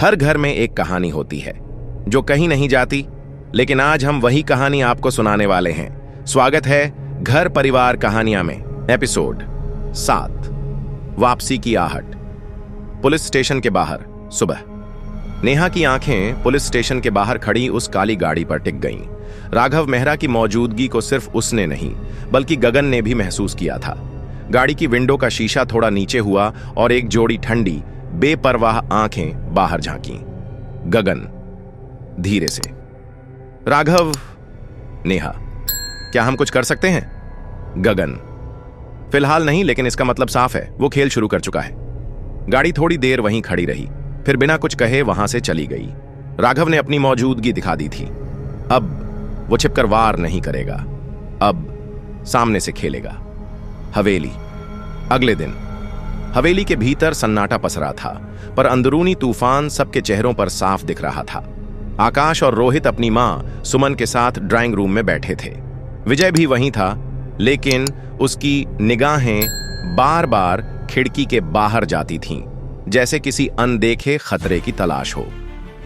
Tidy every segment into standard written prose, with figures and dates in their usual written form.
हर घर में एक कहानी होती है जो कहीं नहीं जाती, लेकिन आज हम वही कहानी आपको सुनाने वाले हैं। स्वागत है घर परिवार कहानियां में। एपिसोड 7, वापसी की आहट। पुलिस स्टेशन के बाहर सुबह। नेहा की आंखें पुलिस स्टेशन के बाहर खड़ी उस काली गाड़ी पर टिक गईं। राघव मेहरा की मौजूदगी को सिर्फ उसने नहीं बल्कि गगन ने भी महसूस किया था। गाड़ी की विंडो का शीशा थोड़ा नीचे हुआ और एक जोड़ी ठंडी बेपरवाह आंखें बाहर झांकी। गगन धीरे से, राघव। नेहा, क्या हम कुछ कर सकते हैं? गगन, फिलहाल नहीं, लेकिन इसका मतलब साफ है, वो खेल शुरू कर चुका है। गाड़ी थोड़ी देर वहीं खड़ी रही, फिर बिना कुछ कहे वहां से चली गई। राघव ने अपनी मौजूदगी दिखा दी थी। अब वो छिपकर वार नहीं करेगा, अब सामने से खेलेगा। हवेली। अगले दिन हवेली के भीतर सन्नाटा पसरा था, पर अंदरूनी तूफान सबके चेहरों पर साफ दिख रहा था। आकाश और रोहित अपनी मां सुमन के साथ ड्राइंग रूम में बैठे थे। विजय भी वहीं था, लेकिन उसकी निगाहें बार बार खिड़की के बाहर जाती थीं, जैसे किसी अनदेखे खतरे की तलाश हो।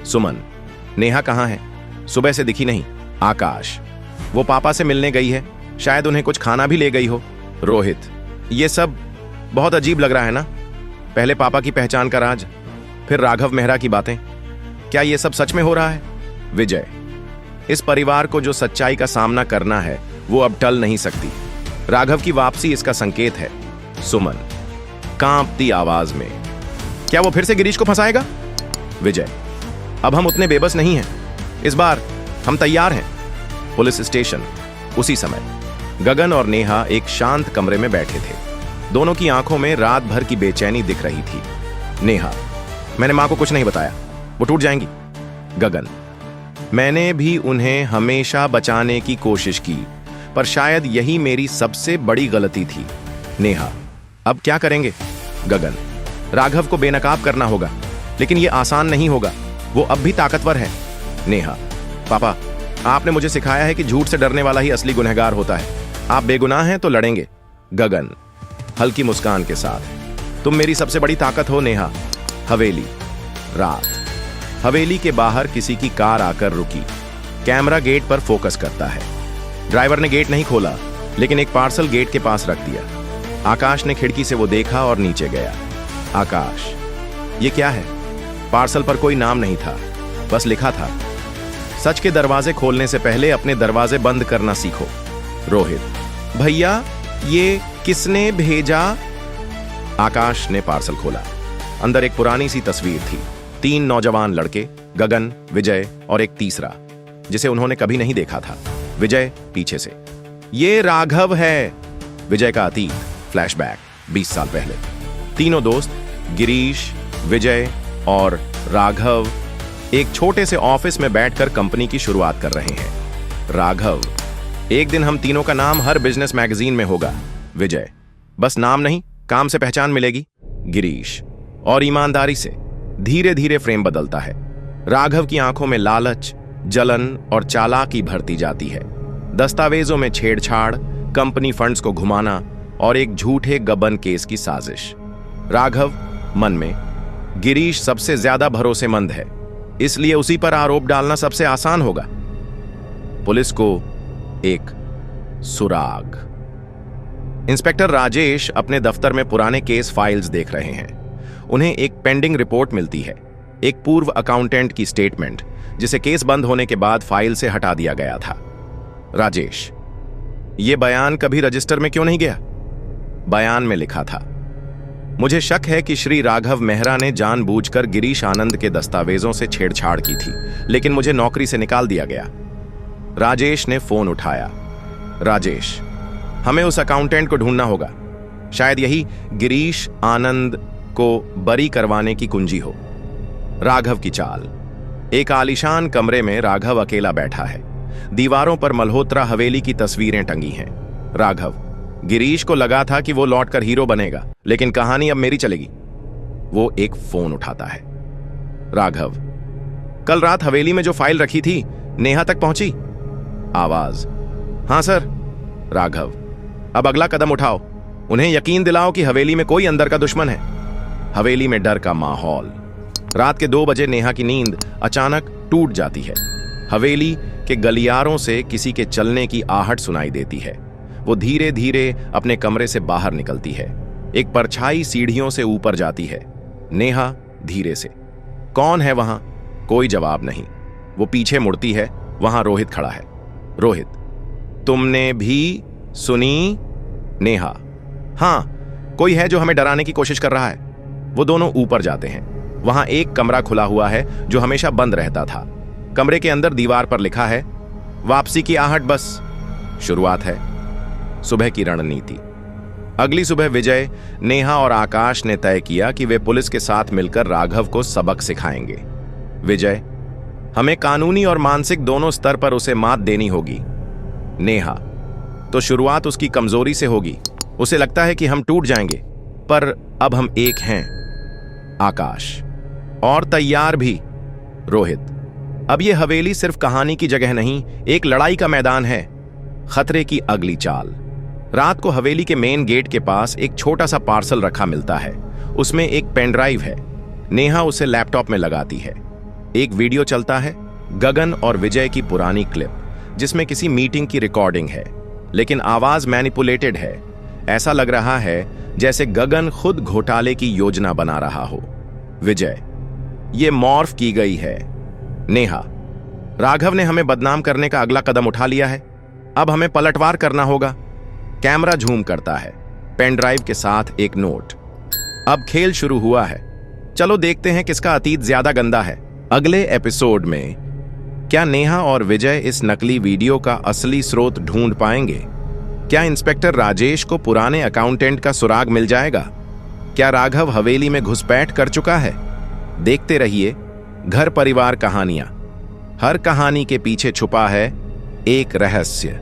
सुमन, नेहा कहाँ है? सुबह से दिखी नहीं। आकाश, वो पापा से मिलने गई है, शायद उन्हें कुछ खाना भी ले गई हो। रोहित, ये सब बहुत अजीब लग रहा है ना? पहले पापा की पहचान का राज, फिर राघव मेहरा की बातें। क्या ये सब सच में हो रहा है? विजय, इस परिवार को जो सच्चाई का सामना करना है वो अब टल नहीं सकती। राघव की वापसी इसका संकेत है। सुमन कांपती आवाज में, क्या वो फिर से गिरीश को फंसाएगा? विजय, अब हम उतने बेबस नहीं हैं, इस बार हम तैयार हैं। Police station. उसी समय गगन और नेहा एक शांत कमरे में बैठे थे। दोनों की आंखों में रात भर की बेचैनी दिख रही थी। नेहा, मैंने मां को कुछ नहीं बताया, वो टूट जाएंगी। गगन, मैंने भी उन्हें हमेशा बचाने की कोशिश की, पर शायद यही मेरी सबसे बड़ी गलती थी। नेहा, अब क्या करेंगे? गगन, राघव को बेनकाब करना होगा, लेकिन यह आसान नहीं होगा, वो अब भी ताकतवर है। नेहा, पापा, आपने मुझे सिखाया है कि झूठ से डरने वाला ही असली गुनहगार होता है। आप बेगुनाह हैं तो लड़ेंगे। गगन हल्की मुस्कान के साथ, तुम मेरी सबसे बड़ी ताकत हो। नेहा। हवेली। रात। हवेली के बाहर किसी की कार आकर रुकी। कैमरा गेट पर फोकस करता है। ड्राइवर ने गेट नहीं खोला, लेकिन एक पार्सल गेट के पास रख दिया। आकाश ने खिड़की से वो देखा और नीचे गया। आकाश, ये क्या है? पार्सल पर कोई नाम नहीं था, बस लिखा था, सच के दरवाजे खोलने से पहले अपने दरवाजे बंद करना सीखो। रोहित, भैया ये किसने भेजा? आकाश ने पार्सल खोला। अंदर एक पुरानी सी तस्वीर थी। 3 नौजवान लड़के, गगन, विजय और एक तीसरा, जिसे उन्होंने कभी नहीं देखा था। विजय पीछे से, ये राघव है। विजय का अतीत, फ्लैशबैक 20 साल पहले। तीनों दोस्त गिरीश, विजय और राघव एक छोटे से ऑफिस में बैठकर कंपनी की शुरुआत कर रहे हैं। राघव, एक दिन हम तीनों का नाम हर बिजनेस मैगजीन में होगा। विजय, बस नाम नहीं, काम से पहचान मिलेगी। गिरीश, और ईमानदारी से। धीरे धीरे फ्रेम बदलता है। राघव की आंखों में लालच, जलन और चालाकी भरती जाती है। दस्तावेजों में छेड़छाड़, कंपनी फंड्स को घुमाना और एक झूठे गबन केस की साजिश। राघव मन में, गिरीश सबसे ज्यादा भरोसेमंद है, इसलिए उसी पर आरोप डालना सबसे आसान होगा। पुलिस को एक सुराग। इंस्पेक्टर राजेश अपने दफ्तर में पुराने केस फाइल्स देख रहे हैं। उन्हें एक पेंडिंग रिपोर्ट मिलती है, एक पूर्व अकाउंटेंट की स्टेटमेंट, जिसे केस बंद होने के बाद फाइल से हटा दिया गया था। राजेश, यह बयान कभी रजिस्टर में क्यों नहीं गया? बयान में लिखा था, मुझे शक है कि श्री राघव मेहरा ने जानबूझकर गिरीश आनंद के दस्तावेजों से छेड़छाड़ की थी, लेकिन मुझे नौकरी से निकाल दिया गया। राजेश ने फोन उठाया। राजेश, हमें उस अकाउंटेंट को ढूंढना होगा, शायद यही गिरीश आनंद को बरी करवाने की कुंजी हो। राघव की चाल। एक आलीशान कमरे में राघव अकेला बैठा है। दीवारों पर मल्होत्रा हवेली की तस्वीरें टंगी हैं। राघव, गिरीश को लगा था कि वो लौटकर हीरो बनेगा, लेकिन कहानी अब मेरी चलेगी। वो एक फोन उठाता है। राघव, कल रात हवेली में जो फाइल रखी थी, नेहा तक पहुंची? आवाज, हां सर। राघव, अब अगला कदम उठाओ, उन्हें यकीन दिलाओ कि हवेली में कोई अंदर का दुश्मन है। हवेली में डर का माहौल। रात के 2 बजे नेहा की नींद अचानक टूट जाती है। हवेली के गलियारों से किसी के चलने की आहट सुनाई देती है। वो धीरे धीरे अपने कमरे से बाहर निकलती है। एक परछाई सीढ़ियों से ऊपर जाती है। नेहा धीरे से, कौन है वहां? कोई जवाब नहीं। वो पीछे मुड़ती है। वहां रोहित खड़ा है। रोहित, तुमने भी सुनी? नेहा, हाँ, कोई है जो हमें डराने की कोशिश कर रहा है। वो दोनों ऊपर जाते हैं। वहां एक कमरा खुला हुआ है जो हमेशा बंद रहता था। कमरे के अंदर दीवार पर लिखा है, वापसी की आहट बस शुरुआत है। सुबह की रणनीति। अगली सुबह विजय, नेहा और आकाश ने तय किया कि वे पुलिस के साथ मिलकर राघव को सबक सिखाएंगे। विजय, हमें कानूनी और मानसिक दोनों स्तर पर उसे मात देनी होगी। नेहा, तो शुरुआत उसकी कमजोरी से होगी। उसे लगता है कि हम टूट जाएंगे, पर अब हम एक हैं। आकाश, और तैयार भी। रोहित, अब यह हवेली सिर्फ कहानी की जगह नहीं, एक लड़ाई का मैदान है। खतरे की अगली चाल। रात को हवेली के मेन गेट के पास एक छोटा सा पार्सल रखा मिलता है। उसमें एक पेन ड्राइव है। नेहा उसे लैपटॉप में लगाती है। एक वीडियो चलता है, गगन और विजय की पुरानी क्लिप, जिसमें किसी मीटिंग की रिकॉर्डिंग है, लेकिन आवाज मैनिपुलेटेड है। ऐसा लग रहा है जैसे गगन खुद घोटाले की योजना बना रहा हो। विजय, ये मॉर्फ की गई है। नेहा, राघव ने हमें बदनाम करने का अगला कदम उठा लिया है। अब हमें पलटवार करना होगा। कैमरा झूम करता है। पेन ड्राइव के साथ एक नोट। अब खेल शुरू हुआ है। चलो देखते हैं किसका अतीत ज्यादा गंदा है। अगले एपिसोड में क्या नेहा और विजय इस नकली वीडियो का असली स्रोत ढूंढ पाएंगे? क्या इंस्पेक्टर राजेश को पुराने अकाउंटेंट का सुराग मिल जाएगा? क्या राघव हवेली में घुसपैठ कर चुका है? देखते रहिए घर परिवार कहानियां। हर कहानी के पीछे छुपा है एक रहस्य।